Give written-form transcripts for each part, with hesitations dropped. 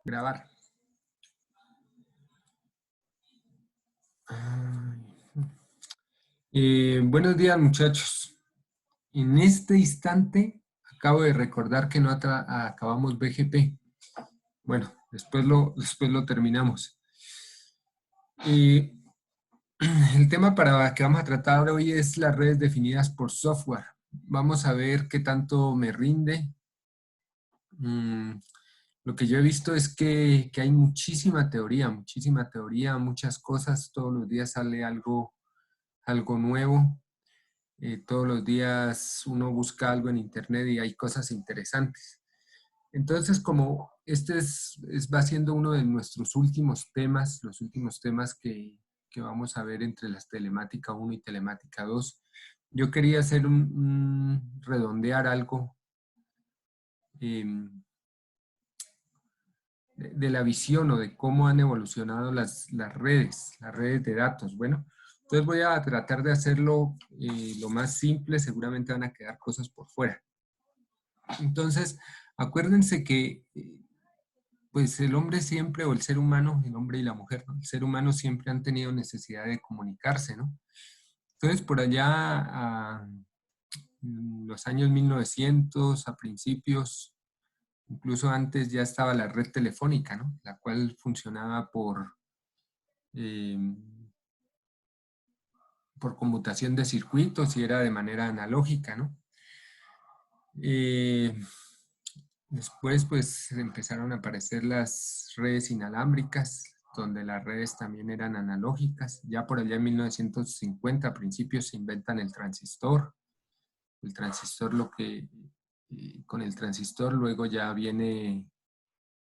Grabar. Buenos días, muchachos. En este instante acabo de recordar que no acabamos BGP. Bueno, después lo terminamos. El tema para que vamos a tratar hoy es las redes definidas por software. Vamos a ver qué tanto me rinde. Lo que yo he visto es que hay muchísima teoría, muchas cosas. Todos los días sale algo nuevo. Todos los días uno busca algo en internet y hay cosas interesantes. Entonces, como va siendo uno de nuestros últimos temas, los últimos temas que vamos a ver entre las telemática 1 y telemática 2, yo quería hacer redondear algo de la visión o de cómo han evolucionado las redes de datos. Bueno, entonces voy a tratar de hacerlo lo más simple, seguramente van a quedar cosas por fuera. Entonces, acuérdense que pues el hombre siempre, o el ser humano, el hombre y la mujer, ¿no? El ser humano siempre han tenido necesidad de comunicarse, ¿no? Entonces, por allá, en los años 1900, a principios, incluso antes ya estaba la red telefónica, ¿no? La cual funcionaba eh, por conmutación de circuitos y era de manera analógica, ¿no? Después, pues, empezaron a aparecer las redes inalámbricas, donde las redes también eran analógicas. Ya por allá en 1950, a principios, se inventan el transistor. El transistor, con el transistor luego ya viene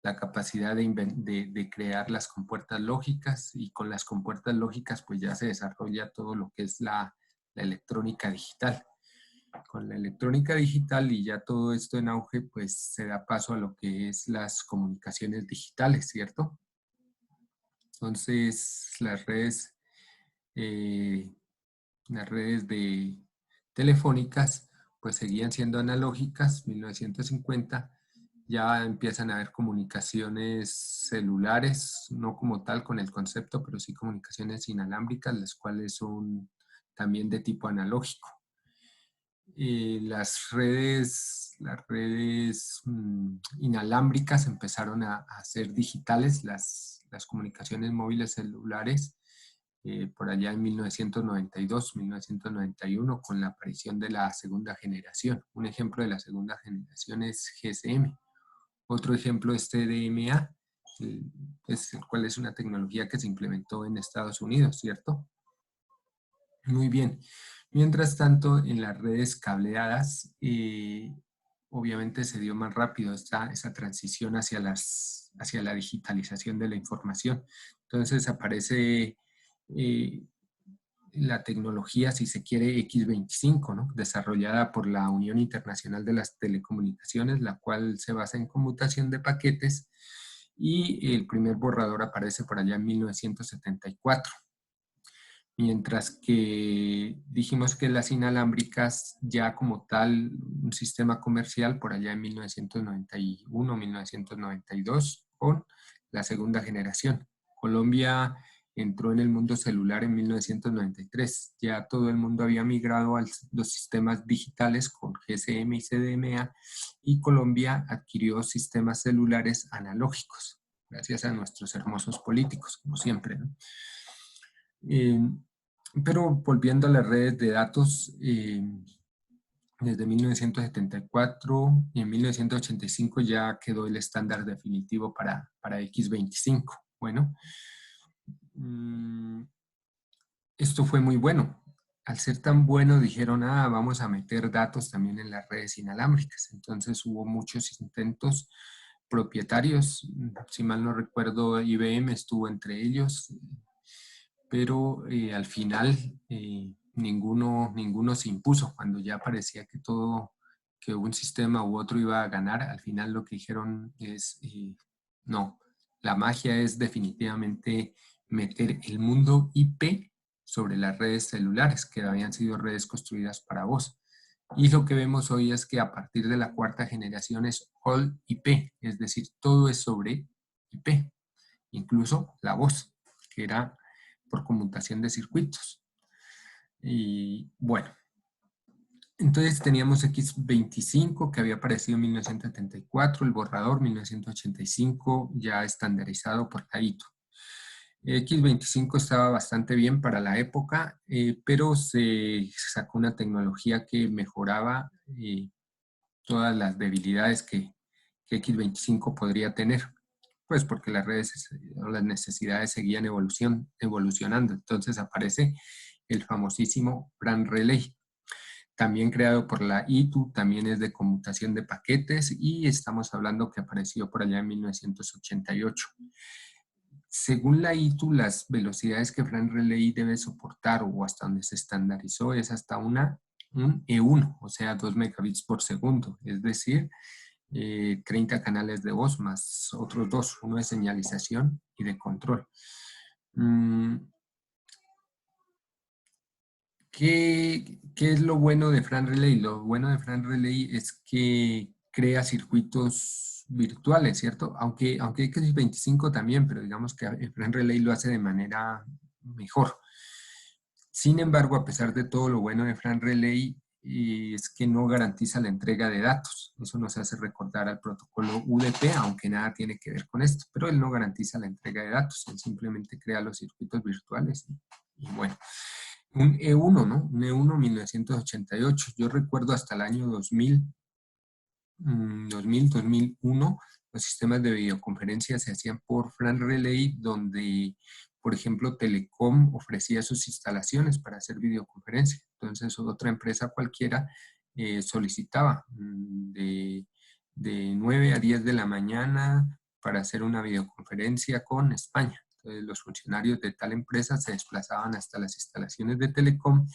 la capacidad de crear las compuertas lógicas, y con las compuertas lógicas pues ya se desarrolla todo lo que es la electrónica digital. Con la electrónica digital y ya todo esto en auge, pues se da paso a lo que es las comunicaciones digitales, ¿cierto? Entonces eh, las redes telefónicas pues seguían siendo analógicas. 1950 ya empiezan a haber comunicaciones celulares, no como tal con el concepto, pero sí comunicaciones inalámbricas, las cuales son también de tipo analógico. Las redes inalámbricas empezaron a ser digitales, las comunicaciones móviles celulares, por allá en 1992, 1991, con la aparición de la segunda generación. Un ejemplo de la segunda generación es GSM. Otro ejemplo es TDMA, el cual es una tecnología que se implementó en Estados Unidos, ¿cierto? Muy bien. Mientras tanto, en las redes cableadas, obviamente se dio más rápido esa transición hacia la digitalización de la información. Entonces aparece la tecnología, si se quiere, X25, ¿no? Desarrollada por la Unión Internacional de las Telecomunicaciones, la cual se basa en conmutación de paquetes, y el primer borrador aparece por allá en 1974. Mientras que dijimos que las inalámbricas ya como tal, un sistema comercial por allá en 1991, 1992, con la segunda generación. Colombia entró en el mundo celular en 1993. Ya todo el mundo había migrado a los sistemas digitales con GSM y CDMA, y Colombia adquirió sistemas celulares analógicos, gracias a nuestros hermosos políticos, como siempre, ¿no? Pero volviendo a las redes de datos, desde 1974 y en 1985 ya quedó el estándar definitivo para X25. Bueno, esto fue muy bueno. Al ser tan bueno, dijeron, vamos a meter datos también en las redes inalámbricas. Entonces hubo muchos intentos propietarios. Si mal no recuerdo, IBM estuvo entre ellos, pero al final ninguno se impuso. Cuando ya parecía que un sistema u otro iba a ganar, al final lo que dijeron es, no, la magia es definitivamente meter el mundo IP sobre las redes celulares, que habían sido redes construidas para voz. Y lo que vemos hoy es que a partir de la cuarta generación es All IP, es decir, todo es sobre IP, incluso la voz, que era por conmutación de circuitos. Y bueno, entonces teníamos X25 que había aparecido en 1974, el borrador 1985 ya estandarizado por la ITU. X25 estaba bastante bien para la época, pero se sacó una tecnología que mejoraba todas las debilidades que X25 podría tener, pues porque las redes o las necesidades seguían evolucionando. Entonces aparece el famosísimo Fran Relay, también creado por la ITU, también es de conmutación de paquetes y estamos hablando que apareció por allá en 1988. Según la ITU, las velocidades que Fran Relay debe soportar o hasta donde se estandarizó es hasta un E1, o sea, 2 megabits por segundo, es decir, 30 canales de voz más otros dos, uno de señalización y de control. ¿Qué es lo bueno de Fran Relay? Lo bueno de Fran Relay es que crea circuitos virtuales, ¿cierto? Aunque X25 también, pero digamos que Fran Relay lo hace de manera mejor. Sin embargo, a pesar de todo, lo bueno de Fran Relay es que no garantiza la entrega de datos. Eso nos hace recordar al protocolo UDP, aunque nada tiene que ver con esto, pero él no garantiza la entrega de datos, él simplemente crea los circuitos virtuales. Y bueno, un E1, ¿no? Un E1 1988. Yo recuerdo hasta el año 2001, los sistemas de videoconferencia se hacían por Fran Relay, donde, por ejemplo, Telecom ofrecía sus instalaciones para hacer videoconferencia. Entonces, otra empresa cualquiera solicitaba de 9 a 10 de la mañana para hacer una videoconferencia con España. Entonces, los funcionarios de tal empresa se desplazaban hasta las instalaciones de Telecom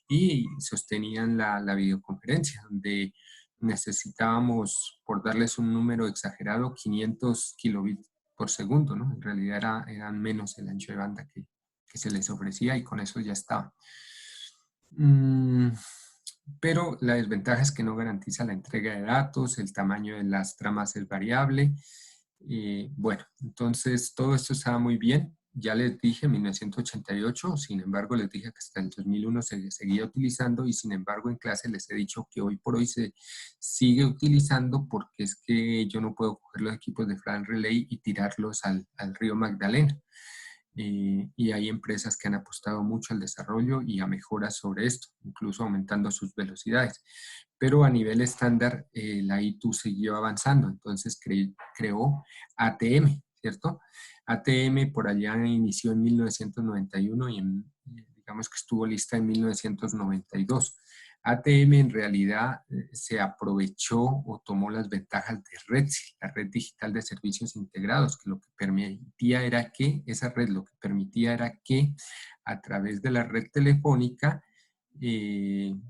y sostenían la videoconferencia, donde necesitábamos, por darles un número exagerado, 500 kilobits por segundo, ¿no? En realidad eran menos el ancho de banda que se les ofrecía y con eso ya estaba. Pero la desventaja es que no garantiza la entrega de datos, el tamaño de las tramas es variable. Bueno, entonces todo esto estaba muy bien. Ya les dije 1988, sin embargo les dije que hasta el 2001 se seguía utilizando y sin embargo en clase les he dicho que hoy por hoy se sigue utilizando porque es que yo no puedo coger los equipos de Fran Relay y tirarlos al río Magdalena. Y hay empresas que han apostado mucho al desarrollo y a mejoras sobre esto, incluso aumentando sus velocidades. Pero a nivel estándar, la ITU siguió avanzando, entonces creó ATM, ¿cierto? ATM por allá inició en 1991 y digamos que estuvo lista en 1992. ATM en realidad se aprovechó o tomó las ventajas de REDSI, la Red Digital de Servicios Integrados, que lo que permitía era que, esa red lo que permitía era que a través de la red telefónica,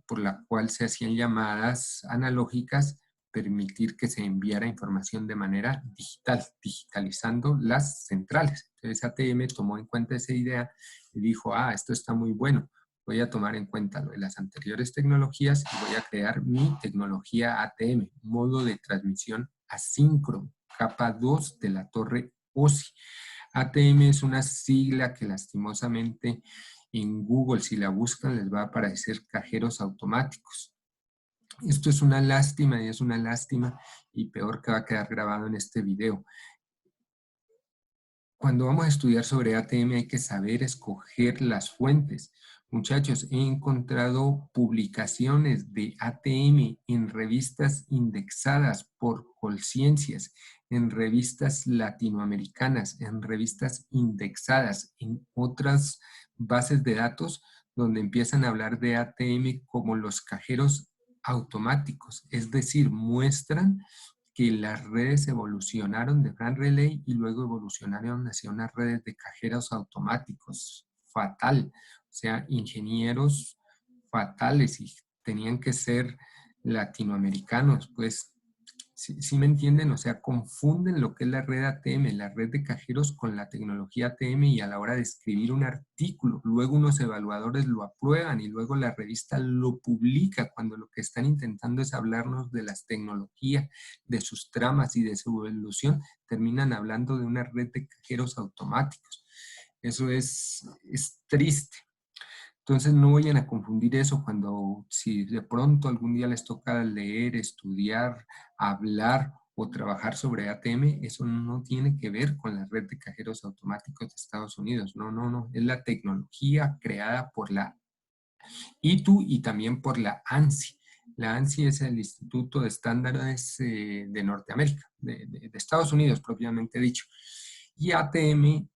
por la cual se hacían llamadas analógicas, permitir que se enviara información de manera digital, digitalizando las centrales. Entonces ATM tomó en cuenta esa idea y dijo, esto está muy bueno, voy a tomar en cuenta lo de las anteriores tecnologías y voy a crear mi tecnología ATM, modo de transmisión asíncrono, capa 2 de la torre OSI. ATM es una sigla que lastimosamente en Google, si la buscan, les va a aparecer cajeros automáticos. Esto es una lástima y es una lástima y peor que va a quedar grabado en este video. Cuando vamos a estudiar sobre ATM hay que saber escoger las fuentes. Muchachos, he encontrado publicaciones de ATM en revistas indexadas por Colciencias, en revistas latinoamericanas, en revistas indexadas, en otras bases de datos donde empiezan a hablar de ATM como los cajeros automáticos, es decir, muestran que las redes evolucionaron de Fran Relay y luego evolucionaron hacia unas redes de cajeros automáticos. Fatal. O sea, ingenieros fatales y tenían que ser latinoamericanos, pues ¿Sí me entienden? O sea, confunden lo que es la red ATM, la red de cajeros con la tecnología ATM y a la hora de escribir un artículo, luego unos evaluadores lo aprueban y luego la revista lo publica cuando lo que están intentando es hablarnos de las tecnologías, de sus tramas y de su evolución, terminan hablando de una red de cajeros automáticos. Eso es triste. Entonces no vayan a confundir eso cuando, si de pronto algún día les toca leer, estudiar, hablar o trabajar sobre ATM, eso no tiene que ver con la red de cajeros automáticos de Estados Unidos. No, no, no. Es la tecnología creada por la ITU y también por la ANSI. La ANSI es el Instituto de Estándares de Norteamérica, de Estados Unidos propiamente dicho. Y ATM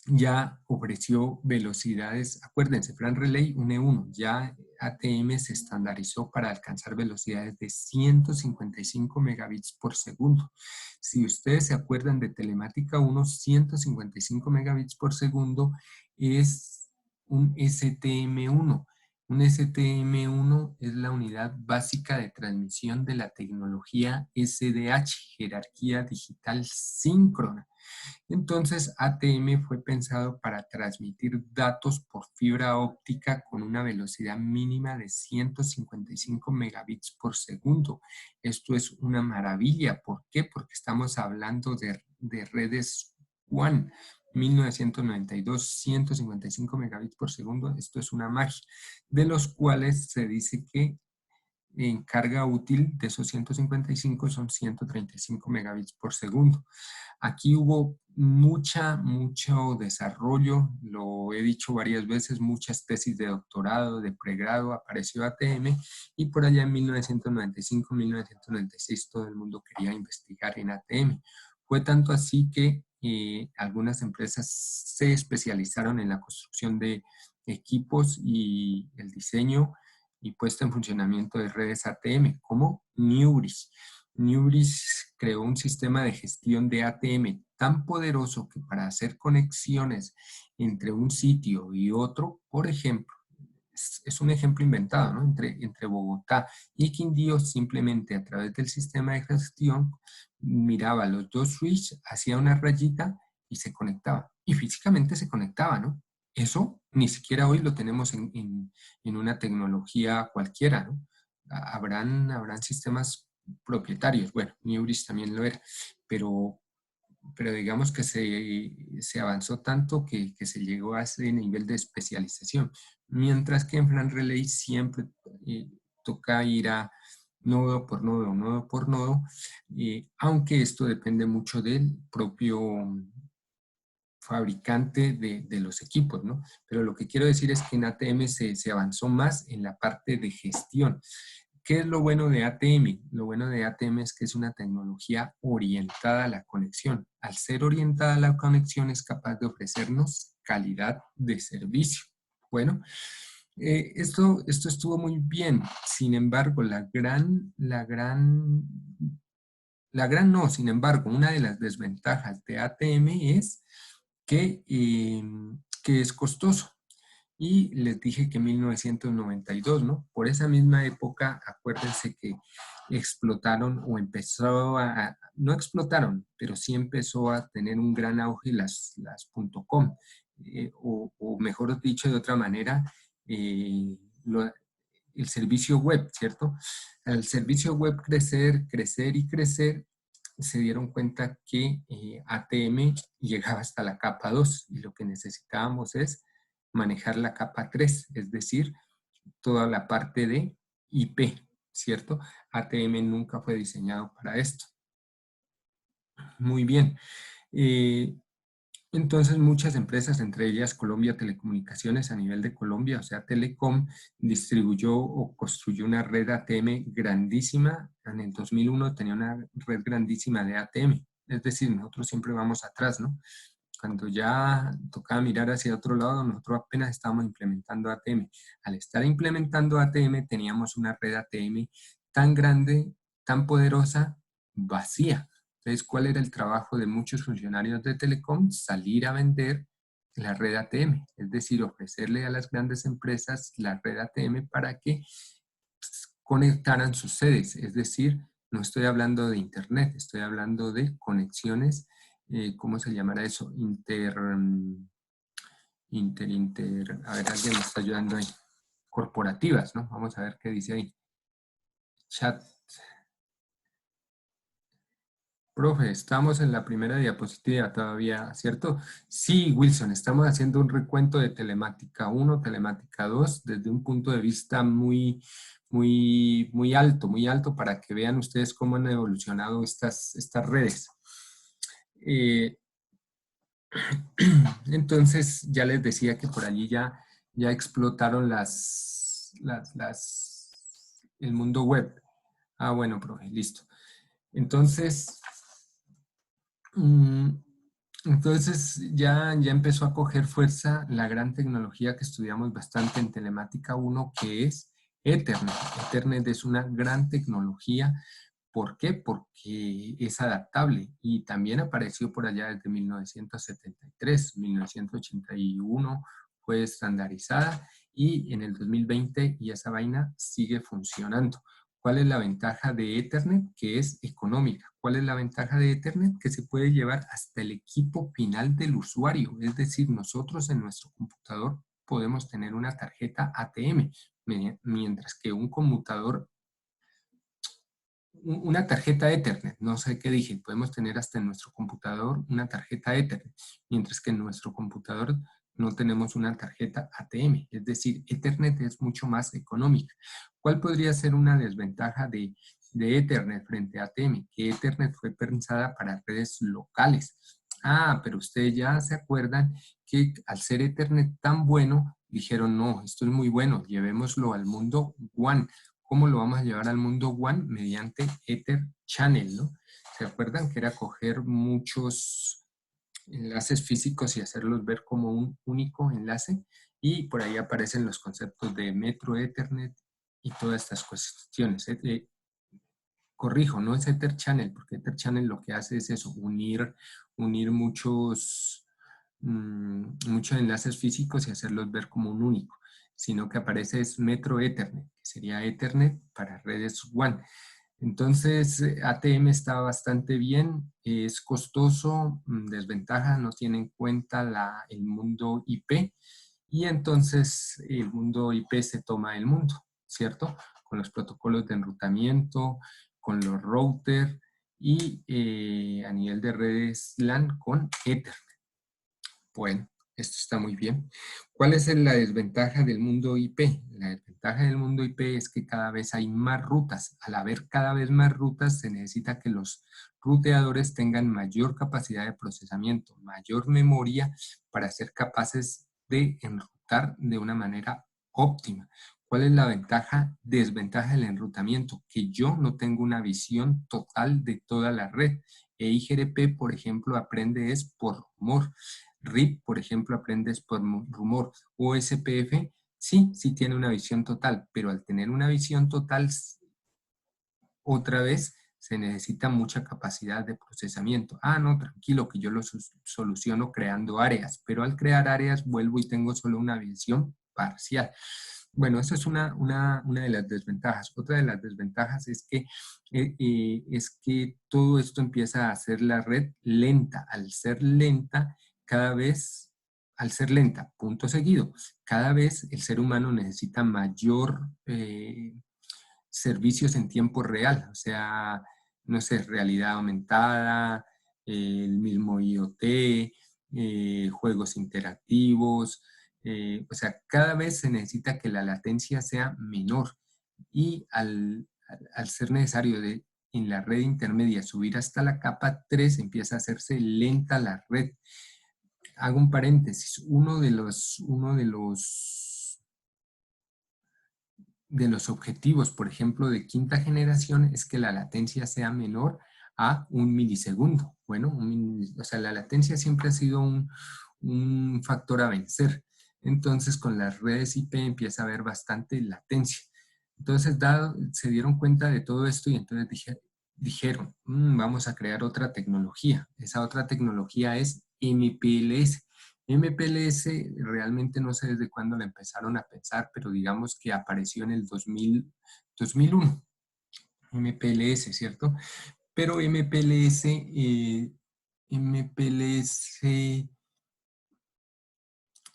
ya ofreció velocidades, acuérdense, Fran Relay une1, ya ATM se estandarizó para alcanzar velocidades de 155 megabits por segundo. Si ustedes se acuerdan de Telemática 1, 155 megabits por segundo es un STM1. Un STM1 es la unidad básica de transmisión de la tecnología SDH, jerarquía digital síncrona. Entonces, ATM fue pensado para transmitir datos por fibra óptica con una velocidad mínima de 155 megabits por segundo. Esto es una maravilla. ¿Por qué? Porque estamos hablando de redes WAN. 1992, 155 megabits por segundo. Esto es una magia, de los cuales se dice que en carga útil de esos 155 son 135 megabits por segundo. Aquí hubo mucho desarrollo, lo he dicho varias veces, muchas tesis de doctorado, de pregrado, apareció ATM y por allá en 1995, 1996 todo el mundo quería investigar en ATM. Fue tanto así que algunas empresas se especializaron en la construcción de equipos y el diseño y puesta en funcionamiento de redes ATM, como Newbridge. Newbridge creó un sistema de gestión de ATM tan poderoso que para hacer conexiones entre un sitio y otro, por ejemplo, es un ejemplo inventado, ¿no? Entre Bogotá y Quindío, simplemente a través del sistema de gestión, miraba los dos switches, hacía una rayita y se conectaba. Y físicamente se conectaba, ¿no? Eso ni siquiera hoy lo tenemos en una tecnología cualquiera, ¿no? Habrán sistemas propietarios. Bueno, Newbridge también lo era, pero, pero digamos que se avanzó tanto que se llegó a ese nivel de especialización. Mientras que en Fran Relay siempre toca ir a nodo por nodo, aunque esto depende mucho del propio fabricante de los equipos, ¿no? Pero lo que quiero decir es que en ATM se avanzó más en la parte de gestión. ¿Qué es lo bueno de ATM? Lo bueno de ATM es que es una tecnología orientada a la conexión. Al ser orientada a la conexión es capaz de ofrecernos calidad de servicio. Bueno, esto estuvo muy bien. Sin embargo, no, sin embargo, una de las desventajas de ATM es que es costoso. Y les dije que 1992, ¿no? Por esa misma época, acuérdense que explotaron o empezó no explotaron, pero sí empezó a tener un gran auge las .com, o mejor dicho de otra manera, eh, lo, el servicio web, ¿cierto? Al servicio web crecer, crecer y crecer, se dieron cuenta que ATM llegaba hasta la capa 2 y lo que necesitábamos es manejar la capa 3, es decir, toda la parte de IP, ¿cierto? ATM nunca fue diseñado para esto. Muy bien. Entonces muchas empresas, entre ellas Colombia Telecomunicaciones a nivel de Colombia, o sea, Telecom, distribuyó o construyó una red ATM grandísima. En el 2001 tenía una red grandísima de ATM. Es decir, nosotros siempre vamos atrás, ¿no? Cuando ya tocaba mirar hacia otro lado, nosotros apenas estábamos implementando ATM. Al estar implementando ATM, teníamos una red ATM tan grande, tan poderosa, vacía. Entonces, ¿cuál era el trabajo de muchos funcionarios de Telecom? Salir a vender la red ATM, es decir, ofrecerle a las grandes empresas la red ATM para que conectaran sus sedes, es decir, No estoy hablando de internet, estoy hablando de conexiones, ¿cómo se llamará eso? A ver, alguien me está ayudando ahí. Corporativas, ¿no? Vamos a ver qué dice ahí. Chat. Profe, estamos en la primera diapositiva todavía, ¿cierto? Sí, Wilson, estamos haciendo un recuento de telemática 1, telemática 2, desde un punto de vista muy alto para que vean ustedes cómo han evolucionado estas redes. Entonces, ya les decía que por allí ya explotaron el mundo web. Ah, bueno, profe, listo. Entonces, mm, ya empezó a coger fuerza la gran tecnología que estudiamos bastante en Telemática 1, que es Ethernet. Ethernet es una gran tecnología. ¿Por qué? Porque es adaptable y también apareció por allá desde 1973, 1981 fue estandarizada y en el 2020 y esa vaina sigue funcionando. ¿Cuál es la ventaja de Ethernet? Que es económica. ¿Cuál es la ventaja de Ethernet? Que se puede llevar hasta el equipo final del usuario. Es decir, nosotros en nuestro computador podemos tener una tarjeta ATM, mientras que un conmutador, una tarjeta Ethernet, no sé qué dije, podemos tener hasta en nuestro computador una tarjeta Ethernet, mientras que en nuestro computador no tenemos una tarjeta ATM, es decir, Ethernet es mucho más económica. ¿Cuál podría ser una desventaja de Ethernet frente a ATM? Que Ethernet fue pensada para redes locales. Ah, pero ustedes ya se acuerdan que al ser Ethernet tan bueno, dijeron, no, esto es muy bueno, llevémoslo al mundo WAN. ¿Cómo lo vamos a llevar al mundo WAN? Mediante Ether Channel, ¿no? ¿Se acuerdan que era coger muchos enlaces físicos y hacerlos ver como un único enlace? Y por ahí aparecen los conceptos de Metro Ethernet y todas estas cuestiones. Corrijo, no es Ether Channel, porque Ether Channel lo que hace es eso, unir muchos enlaces físicos y hacerlos ver como un único, sino que aparece es Metro Ethernet, que sería Ethernet para redes WAN. Entonces, ATM está bastante bien, es costoso, desventaja, no tiene en cuenta el mundo IP, y entonces el mundo IP se toma el mundo, ¿cierto? Con los protocolos de enrutamiento, con los routers y a nivel de redes LAN con Ethernet. Bueno, esto está muy bien. ¿Cuál es la desventaja del mundo IP? La desventaja del mundo IP es que cada vez hay más rutas. Al haber cada vez más rutas, se necesita que los ruteadores tengan mayor capacidad de procesamiento, mayor memoria para ser capaces de enrutar de una manera óptima. ¿Cuál es la desventaja del enrutamiento? Que yo no tengo una visión total de toda la red. EIGRP, por ejemplo, aprende es por rumor. RIP, por ejemplo, aprendes por rumor. O SPF, sí tiene una visión total, pero al tener una visión total, otra vez se necesita mucha capacidad de procesamiento. Ah, no, tranquilo, que yo lo soluciono creando áreas, pero al crear áreas vuelvo y tengo solo una visión parcial. Bueno, eso es una de las desventajas. Otra de las desventajas es que todo esto empieza a hacer la red lenta. Al ser lenta, al ser lenta, punto seguido, cada vez el ser humano necesita mayor servicios en tiempo real, o sea, no sé, realidad aumentada, el mismo IoT, juegos interactivos, o sea, cada vez se necesita que la latencia sea menor y al ser necesario en la red intermedia subir hasta la capa 3 empieza a hacerse lenta la red. Hago un paréntesis, uno de los objetivos, por ejemplo, de quinta generación es que la latencia sea menor a 1 milisegundo. Bueno, o sea, la latencia siempre ha sido un factor a vencer. Entonces, con las redes IP empieza a haber bastante latencia. Entonces, se dieron cuenta de todo esto y entonces dijeron, vamos a crear otra tecnología. Esa otra tecnología es MPLS. MPLS realmente no sé desde cuándo la empezaron a pensar, pero digamos que apareció en el 2001. MPLS, ¿cierto? Pero MPLS,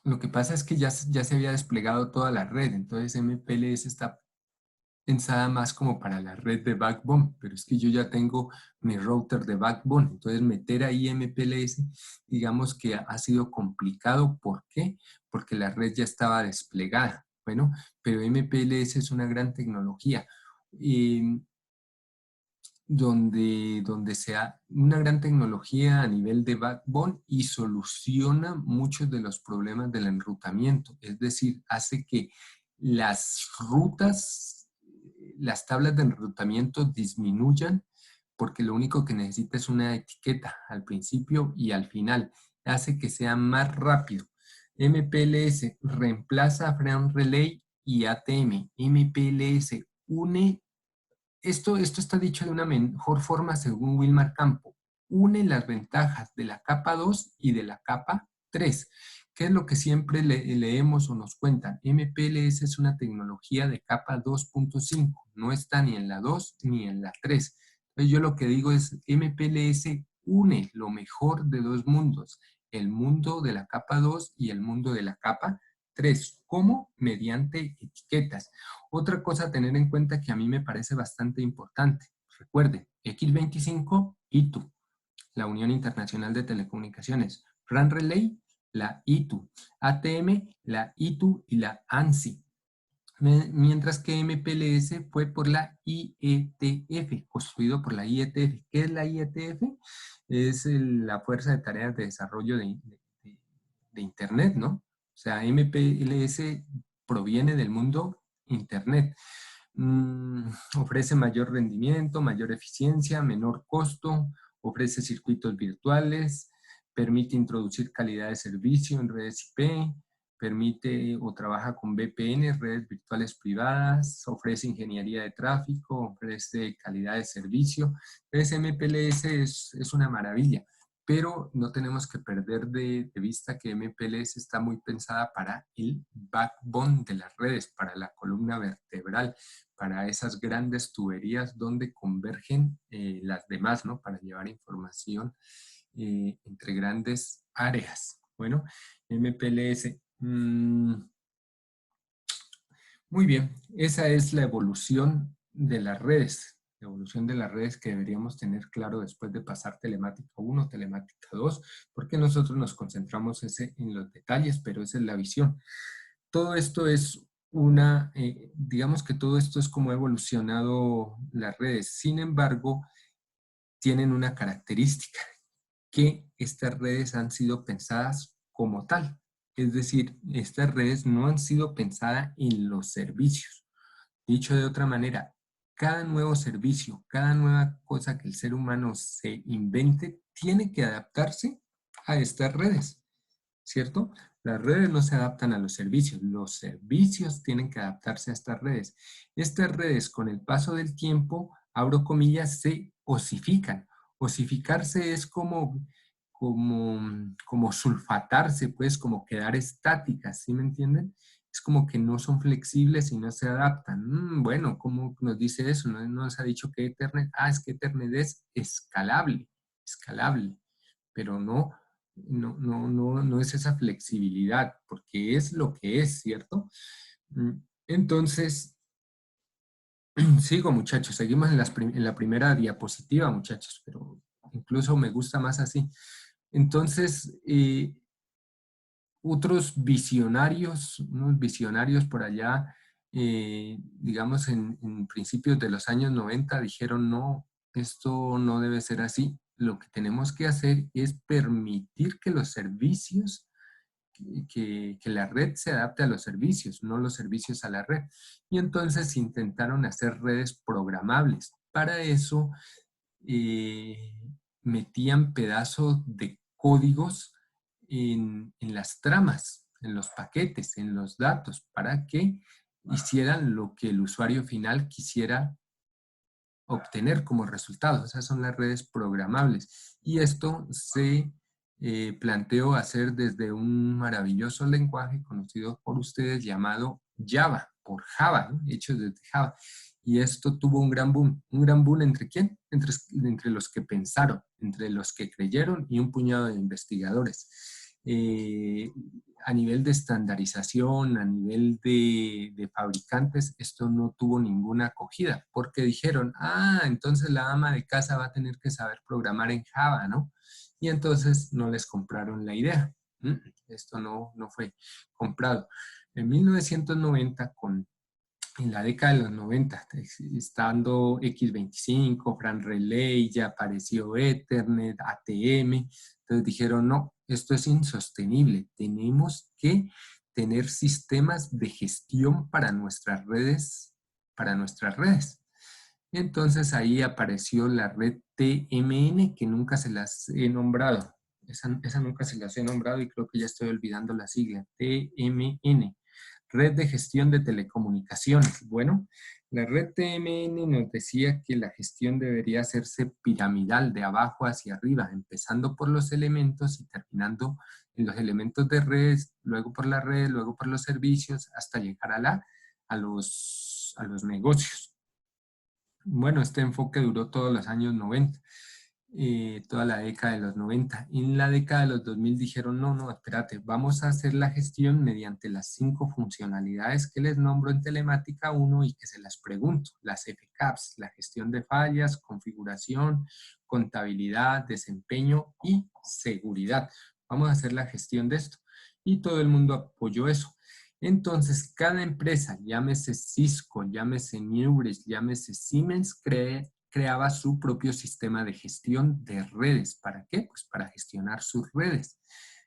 lo que pasa es que ya se había desplegado toda la red, entonces MPLS está pensada más como para la red de backbone, pero es que yo ya tengo mi router de backbone, entonces meter ahí MPLS, digamos que ha sido complicado. ¿Por qué? Porque la red ya estaba desplegada. Bueno, pero MPLS es una gran tecnología. Donde sea una gran tecnología a nivel de backbone y soluciona muchos de los problemas del enrutamiento. Es decir, hace que las rutas, las tablas de enrutamiento disminuyan porque lo único que necesita es una etiqueta al principio y al final. Hace que sea más rápido. MPLS reemplaza a Frame Relay y ATM. MPLS une esto está dicho de una mejor forma según Wilmar Campo. Une las ventajas de la capa 2 y de la capa 3. ¿Qué es lo que siempre leemos o nos cuentan? MPLS es una tecnología de capa 2.5. No está ni en la 2 ni en la 3. Entonces yo lo que digo es MPLS une lo mejor de dos mundos. El mundo de la capa 2 y el mundo de la capa 3. ¿Cómo? Mediante etiquetas. Otra cosa a tener en cuenta que a mí me parece bastante importante. Recuerden, X25, ITU, la Unión Internacional de Telecomunicaciones. RAN Relay, la ITU. ATM, la ITU y la ANSI. Mientras que MPLS fue por la IETF, construido por la IETF. ¿Qué es la IETF? Es la Fuerza de Tareas de Desarrollo de Internet, ¿no? O sea, MPLS proviene del mundo Internet. Ofrece mayor rendimiento, mayor eficiencia, menor costo, ofrece circuitos virtuales, permite introducir calidad de servicio en redes IP, permite o trabaja con VPN, redes virtuales privadas, ofrece ingeniería de tráfico, ofrece calidad de servicio. Entonces MPLS es una maravilla, pero no tenemos que perder de vista que MPLS está muy pensada para el backbone de las redes, para la columna vertebral, para esas grandes tuberías donde convergen las demás, ¿no? Para llevar información entre grandes áreas. Bueno, MPLS. Muy bien, esa es la evolución de las redes. La evolución de las redes que deberíamos tener claro después de pasar telemática 1, telemática 2, porque nosotros nos concentramos en los detalles, pero esa es la visión. Todo esto es digamos que todo esto es como ha evolucionado las redes. Sin embargo, tienen una característica, que estas redes han sido pensadas como tal. Es decir, estas redes no han sido pensadas en los servicios. Dicho de otra manera, cada nuevo servicio, cada nueva cosa que el ser humano se invente, tiene que adaptarse a estas redes, ¿cierto? Las redes no se adaptan a los servicios tienen que adaptarse a estas redes. Estas redes, con el paso del tiempo, abro comillas, se osifican. Osificarse es como sulfatarse, pues, como quedar estáticas, ¿sí me entienden? Es como que no son flexibles y no se adaptan. Bueno, ¿cómo nos dice eso? No nos ha dicho que Ethernet, es que Ethernet es escalable, pero no es esa flexibilidad, porque es lo que es, ¿cierto? Entonces, sigo, muchachos, seguimos en la primera diapositiva, muchachos, pero incluso me gusta más así. Entonces, otros visionarios, unos visionarios por allá, digamos en principios de los años 90, dijeron, no, esto no debe ser así. Lo que tenemos que hacer es permitir que los servicios, que la red se adapte a los servicios, no los servicios a la red. Y entonces intentaron hacer redes programables. Para eso eh, metían pedazos de códigos en las tramas, en los paquetes, en los datos, para que hicieran lo que el usuario final quisiera obtener como resultado. Esas son las redes programables. Y esto se planteó hacer desde un maravilloso lenguaje conocido por ustedes llamado Java, por Java, ¿no? Hecho desde Java. Y esto tuvo un gran boom. ¿Un gran boom entre quién? Entre los que pensaron, entre los que creyeron y un puñado de investigadores. A nivel de estandarización, a nivel de fabricantes, esto no tuvo ninguna acogida, porque dijeron, entonces la ama de casa va a tener que saber programar en Java, ¿no? Y entonces no les compraron la idea. Esto no fue comprado. En 1990, en la década de los 90, estando X25, Fran Relay, ya apareció Ethernet, ATM, entonces dijeron, no, esto es insostenible, tenemos que tener sistemas de gestión para nuestras redes, Entonces ahí apareció la red TMN, que nunca se las he nombrado. Esa nunca se las he nombrado y creo que ya estoy olvidando la sigla. TMN, Red de Gestión de Telecomunicaciones. Bueno, la red TMN nos decía que la gestión debería hacerse piramidal, de abajo hacia arriba, empezando por los elementos y terminando en los elementos de red, luego por la red, luego por los servicios, hasta llegar a los negocios. Bueno, este enfoque duró todos los años 90, toda la década de los 90. En la década de los 2000 dijeron, no, espérate, vamos a hacer la gestión mediante las 5 funcionalidades que les nombro en telemática 1 y que se las pregunto, las FCAPS, la gestión de fallas, configuración, contabilidad, desempeño y seguridad. Vamos a hacer la gestión de esto. Y todo el mundo apoyó eso. Entonces, cada empresa, llámese Cisco, llámese Newbridge, llámese Siemens, creaba su propio sistema de gestión de redes. ¿Para qué? Pues para gestionar sus redes.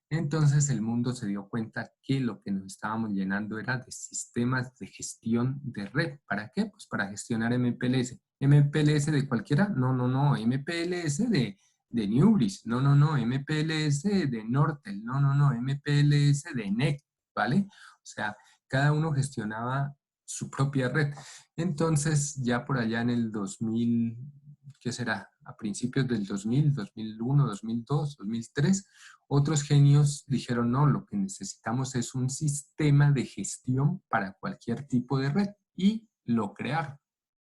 Entonces, el mundo se dio cuenta que lo que nos estábamos llenando era de sistemas de gestión de red. ¿Para qué? Pues para gestionar MPLS. ¿MPLS de cualquiera? No, MPLS de Newbridge. No, MPLS de Nortel. No, MPLS de NEC, ¿vale? O sea, cada uno gestionaba su propia red. Entonces, ya por allá en el 2000, ¿qué será? A principios del 2000, 2001, 2002, 2003, otros genios dijeron, no, lo que necesitamos es un sistema de gestión para cualquier tipo de red. Y lo crearon.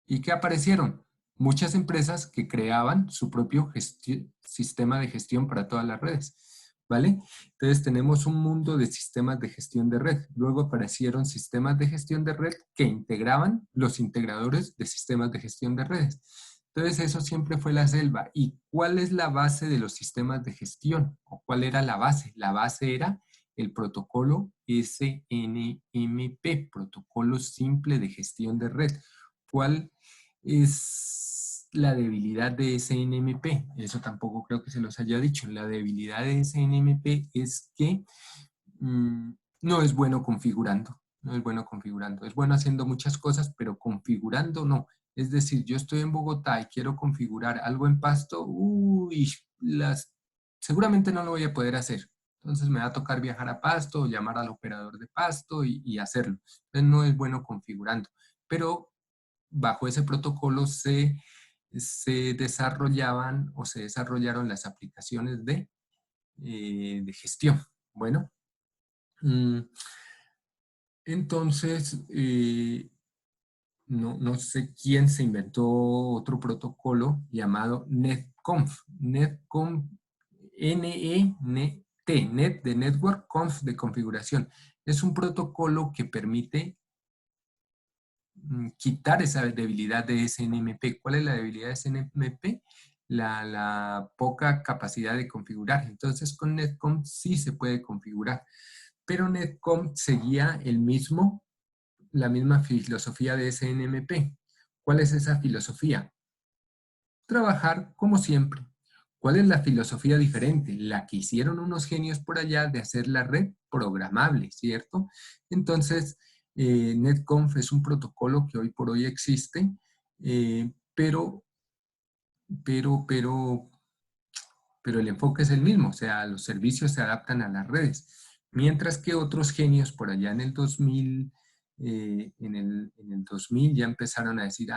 ¿Y qué aparecieron? Muchas empresas que creaban su propio sistema de gestión para todas las redes. ¿Vale? Entonces tenemos un mundo de sistemas de gestión de red. Luego aparecieron sistemas de gestión de red que integraban los integradores de sistemas de gestión de redes. Entonces eso siempre fue la selva. ¿Y cuál es la base de los sistemas de gestión? ¿O cuál era la base? La base era el protocolo SNMP, Protocolo Simple de Gestión de Red. ¿Cuál es la debilidad de SNMP? Eso tampoco creo que se los haya dicho. La debilidad de SNMP es que no es bueno configurando. No es bueno configurando. Es bueno haciendo muchas cosas, pero configurando no. Es decir, yo estoy en Bogotá y quiero configurar algo en Pasto, seguramente no lo voy a poder hacer. Entonces me va a tocar viajar a Pasto, llamar al operador de Pasto y hacerlo. Entonces no es bueno configurando. Pero bajo ese protocolo se desarrollaban o se desarrollaron las aplicaciones de gestión. Bueno, entonces, no sé quién se inventó otro protocolo llamado NetConf. NetConf, N-E-T, Net de Network, Conf de configuración. Es un protocolo que permite quitar esa debilidad de SNMP. ¿Cuál es la debilidad de SNMP? La poca capacidad de configurar. Entonces con NetConf sí se puede configurar, pero NetConf seguía la misma filosofía de SNMP. ¿Cuál es esa filosofía? Trabajar como siempre. ¿Cuál es la filosofía diferente? La que hicieron unos genios por allá de hacer la red programable, ¿cierto? Entonces, NetConf es un protocolo que hoy por hoy existe, pero el enfoque es el mismo, o sea, los servicios se adaptan a las redes. Mientras que otros genios por allá en el 2000, en el 2000 ya empezaron a decir,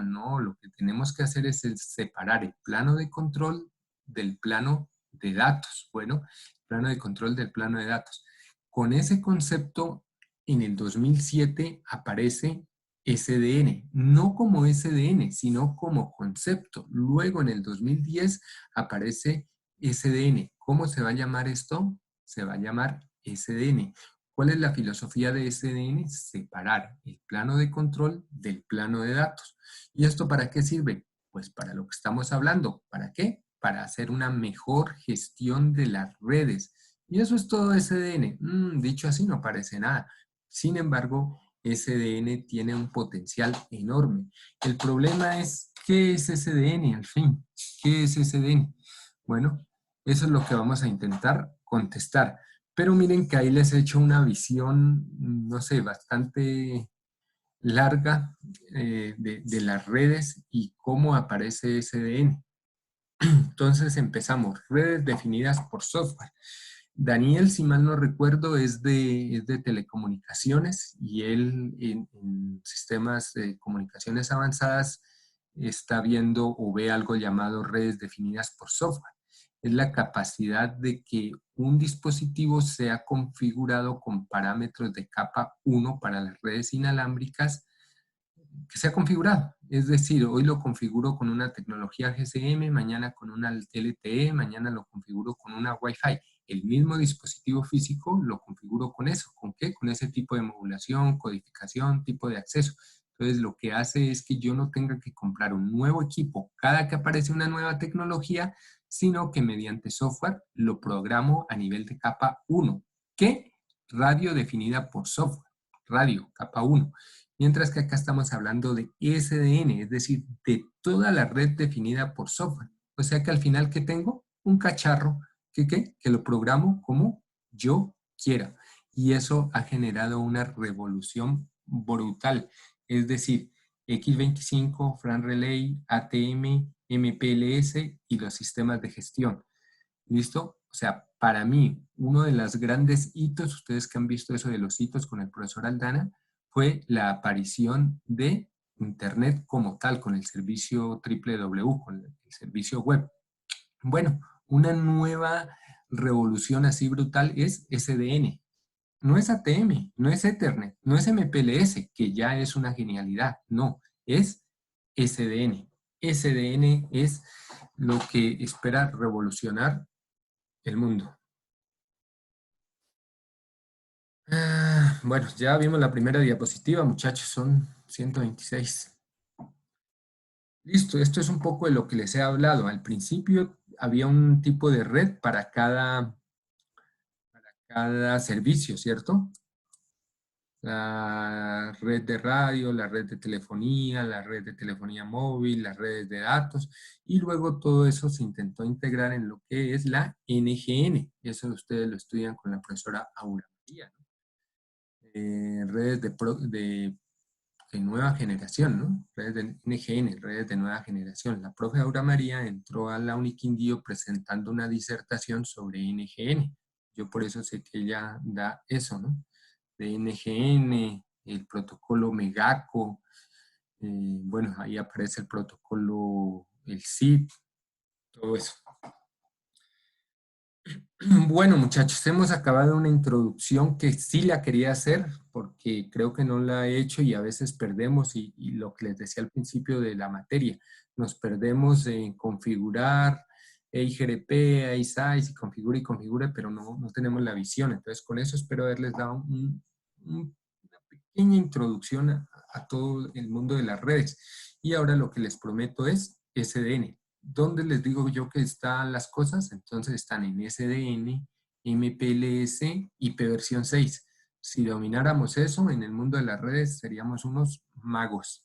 no, lo que tenemos que hacer es separar el plano de control del plano de datos. Bueno, plano de control del plano de datos. Con ese concepto, en el 2007 aparece SDN, no como SDN, sino como concepto. Luego en el 2010 aparece SDN. ¿Cómo se va a llamar esto? Se va a llamar SDN. ¿Cuál es la filosofía de SDN? Separar el plano de control del plano de datos. ¿Y esto para qué sirve? Pues para lo que estamos hablando. ¿Para qué? Para hacer una mejor gestión de las redes. Y eso es todo SDN. Dicho así no parece nada. Sin embargo, SDN tiene un potencial enorme. El problema es, ¿qué es SDN al fin? ¿Qué es SDN? Bueno, eso es lo que vamos a intentar contestar. Pero miren que ahí les he hecho una visión, no sé, bastante larga de las redes y cómo aparece SDN. Entonces empezamos, redes definidas por software. Daniel, si mal no recuerdo, es de telecomunicaciones y él en sistemas de comunicaciones avanzadas está viendo o ve algo llamado redes definidas por software. Es la capacidad de que un dispositivo sea configurado con parámetros de capa 1 para las redes inalámbricas que sea configurado. Es decir, hoy lo configuro con una tecnología GSM, mañana con una LTE, mañana lo configuro con una Wi-Fi. El mismo dispositivo físico lo configuro con eso. ¿Con qué? Con ese tipo de modulación, codificación, tipo de acceso. Entonces, lo que hace es que yo no tenga que comprar un nuevo equipo cada que aparece una nueva tecnología, sino que mediante software lo programo a nivel de capa 1. ¿Qué? Radio definida por software. Radio, capa 1. Mientras que acá estamos hablando de SDN, es decir, de toda la red definida por software. O sea que al final, ¿qué tengo? Un cacharro que lo programo como yo quiera. Y eso ha generado una revolución brutal. Es decir, X25, Fran Relay, ATM, MPLS y los sistemas de gestión. ¿Listo? O sea, para mí, uno de los grandes hitos, ustedes que han visto eso de los hitos con el profesor Aldana, fue la aparición de Internet como tal, con el servicio www, con el servicio web. Bueno, una nueva revolución así brutal es SDN. No es ATM, no es Ethernet, no es MPLS, que ya es una genialidad. No, es SDN. SDN es lo que espera revolucionar el mundo. Bueno, ya vimos la primera diapositiva, muchachos, son 126. Listo, esto es un poco de lo que les he hablado. Al principio había un tipo de red para cada servicio, ¿cierto? La red de radio, la red de telefonía móvil, las redes de datos, y luego todo eso se intentó integrar en lo que es la NGN. Eso ustedes lo estudian con la profesora Aura María, ¿no? Redes de nueva generación, ¿no? Redes de NGN, redes de nueva generación. La profe Aura María entró a la Uniquindío presentando una disertación sobre NGN. Yo por eso sé que ella da eso, ¿no? De NGN, el protocolo Megaco, bueno, ahí aparece el protocolo, el SIP, todo eso. Bueno, muchachos, hemos acabado una introducción que sí la quería hacer porque creo que no la he hecho y a veces perdemos y lo que les decía al principio de la materia, nos perdemos en configurar EIGRP, EISAIS y configure, pero no tenemos la visión. Entonces, con eso espero haberles dado una pequeña introducción a todo el mundo de las redes. Y ahora lo que les prometo es SDN. ¿Dónde les digo yo que están las cosas? Entonces están en SDN, MPLS, IP versión 6. Si domináramos eso en el mundo de las redes, seríamos unos magos.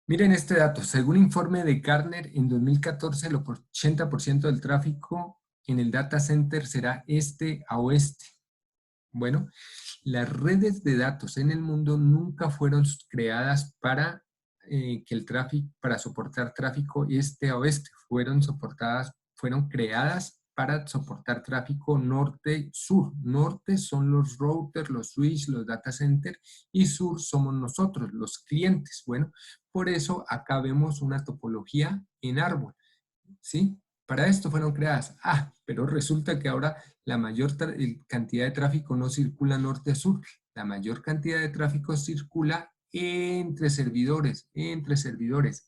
Miren este dato. Según informe de Gartner, en 2014 el 80% del tráfico en el data center será este a oeste. Bueno, las redes de datos en el mundo nunca fueron creadas para que el tráfico, para soportar tráfico este a oeste, fueron creadas para soportar tráfico norte-sur. Norte son los routers, los switches, los data centers, y sur somos nosotros, los clientes. Bueno, por eso acá vemos una topología en árbol, ¿sí? Para esto fueron creadas. Pero resulta que ahora la mayor cantidad de tráfico no circula norte a sur. La mayor cantidad de tráfico circula entre servidores,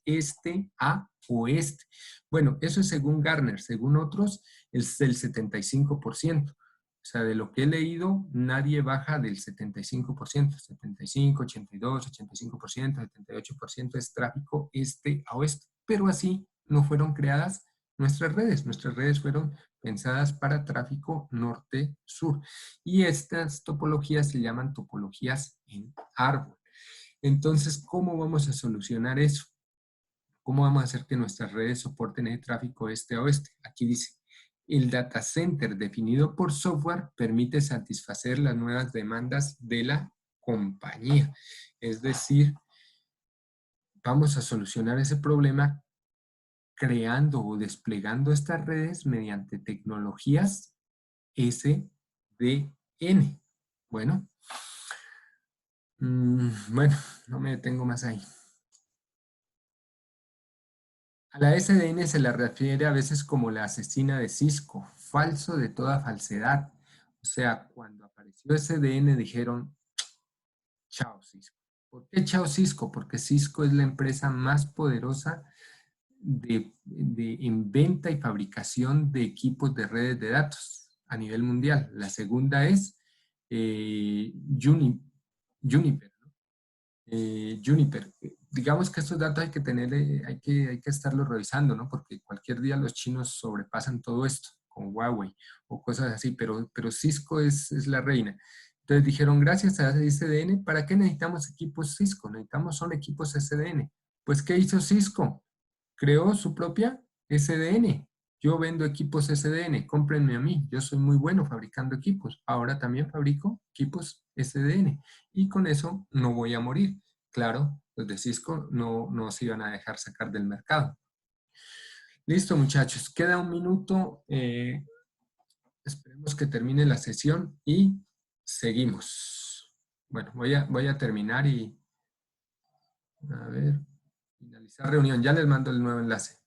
este a oeste. Bueno, eso es según Gartner, según otros es el 75%. O sea, de lo que he leído, nadie baja del 75%, 75, 82, 85%, 78% es tráfico este a oeste. Pero así no fueron creadas nuestras redes. Nuestras redes fueron pensadas para tráfico norte-sur. Y estas topologías se llaman topologías en árbol. Entonces, ¿cómo vamos a solucionar eso? ¿Cómo vamos a hacer que nuestras redes soporten el tráfico este a oeste? Aquí dice, el data center definido por software permite satisfacer las nuevas demandas de la compañía. Es decir, vamos a solucionar ese problema creando o desplegando estas redes mediante tecnologías SDN. Bueno, bueno, no me detengo más ahí. A la SDN se la refiere a veces como la asesina de Cisco, falso de toda falsedad. O sea, cuando apareció SDN dijeron, chao Cisco. ¿Por qué chao Cisco? Porque Cisco es la empresa más poderosa en venta y fabricación de equipos de redes de datos a nivel mundial. La segunda es Juniper. Juniper. Digamos que estos datos hay que tener, hay que estarlos revisando, ¿no? Porque cualquier día los chinos sobrepasan todo esto con Huawei o cosas así, pero Cisco es la reina. Entonces dijeron, gracias a SDN, ¿para qué necesitamos equipos Cisco? Necesitamos son equipos SDN. Pues, ¿qué hizo Cisco? Creó su propia SDN. Yo vendo equipos SDN, cómprenme a mí. Yo soy muy bueno fabricando equipos. Ahora también fabrico equipos SDN. Y con eso no voy a morir. Claro, los de Cisco no se iban a dejar sacar del mercado. Listo, muchachos. Queda un minuto. Esperemos que termine la sesión y seguimos. Bueno, voy a terminar y a ver, finalizar reunión. Ya les mando el nuevo enlace.